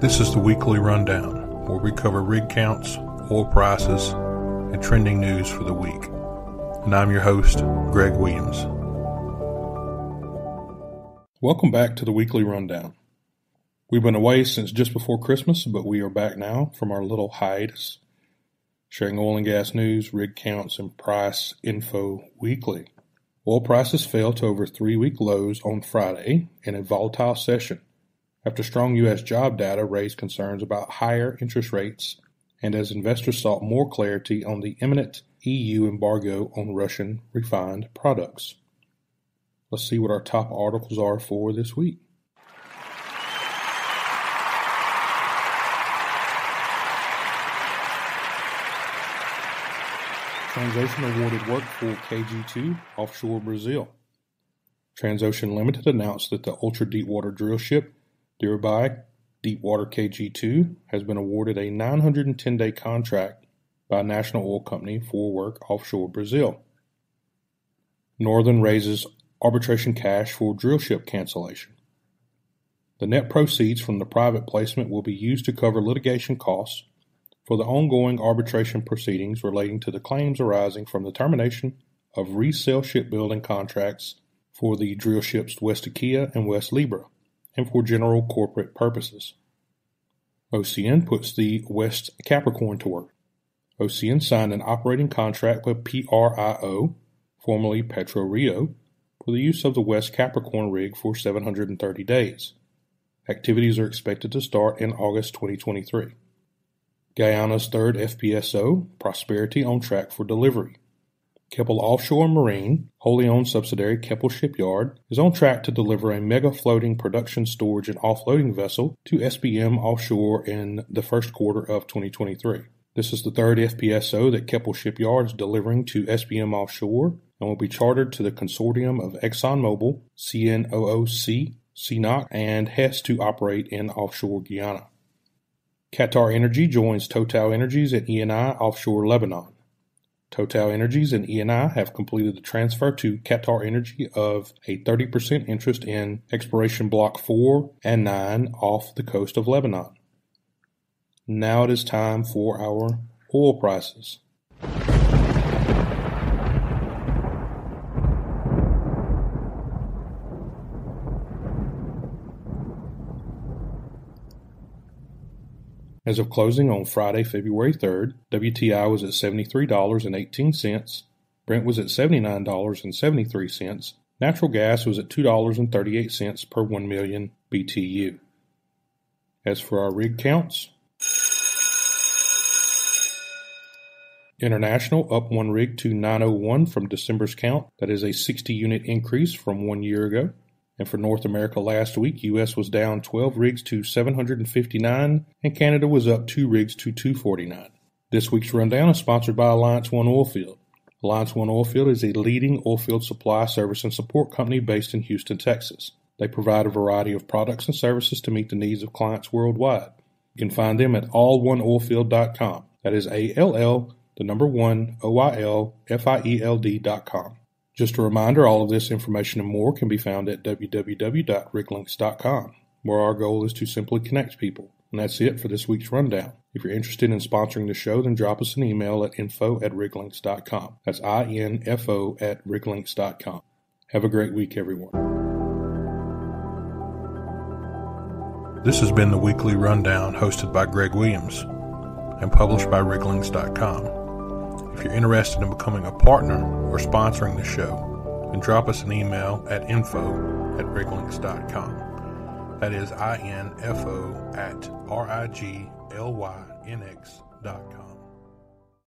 This is the weekly rundown, where we cover rig counts, oil prices, and trending news for the week. And I'm your host, Greg Williams. Welcome back to the weekly rundown. We've been away since just before Christmas, but we are back now from our little hiatus, sharing oil and gas news, rig counts, and price info weekly. Oil prices fell to over 3-week lows on Friday in a volatile session, after strong U.S. job data raised concerns about higher interest rates and as investors sought more clarity on the imminent EU embargo on Russian refined products. Let's see what our top articles are for this week. Transocean awarded work for KG2 offshore Brazil. Transocean Limited announced that the ultra-deepwater drillship Diribai Deepwater KG2 has been awarded a 910-day contract by a national oil company for work offshore Brazil. Northern raises arbitration cash for drillship cancellation. The net proceeds from the private placement will be used to cover litigation costs for the ongoing arbitration proceedings relating to the claims arising from the termination of resale shipbuilding contracts for the drillships West Ocyan and West Libra, and for general corporate purposes. Ocyan puts the West Capricorn to work. Ocyan signed an operating contract with PRIO, formerly Petro Rio, for the use of the West Capricorn rig for 730 days. Activities are expected to start in August 2023. Guyana's third FPSO, Prosperity, on track for delivery. Keppel Offshore Marine, wholly owned subsidiary Keppel Shipyard, is on track to deliver a mega floating production, storage, and offloading vessel to SBM Offshore in the first quarter of 2023. This is the third FPSO that Keppel Shipyard is delivering to SBM Offshore and will be chartered to the consortium of ExxonMobil, CNOOC, CNOOC, and Hess to operate in offshore Guyana. QatarEnergy joins TotalEnergies and Eni offshore Lebanon. TotalEnergies and Eni have completed the transfer to QatarEnergy of a 30% interest in exploration block 4 and 9 off the coast of Lebanon. Now it is time for our oil prices. As of closing on Friday, February 3rd, WTI was at $73.18, Brent was at $79.73, natural gas was at $2.38 per 1 million BTU. As for our rig counts, International up 1 rig to 901 from December's count. That is a 60-unit increase from 1 year ago. And for North America last week, U.S. was down 12 rigs to 759, and Canada was up 2 rigs to 249. This week's rundown is sponsored by Alliance One Oilfield. Alliance One Oilfield is a leading oilfield supply, service, and support company based in Houston, Texas. They provide a variety of products and services to meet the needs of clients worldwide. You can find them at all1oilfield.com. That is ALL, the number 1, OILFIELD.com. Just a reminder, all of this information and more can be found at www.riglinks.com, where our goal is to simply connect people. And that's it for this week's rundown. If you're interested in sponsoring the show, then drop us an email at info@riglinks.com. That's info@riglinks.com. Have a great week, everyone. This has been the weekly rundown hosted by Greg Williams and published by riglinks.com. If you're interested in becoming a partner or sponsoring the show, then drop us an email at info@riglinks.com. That is info@riglinks.com.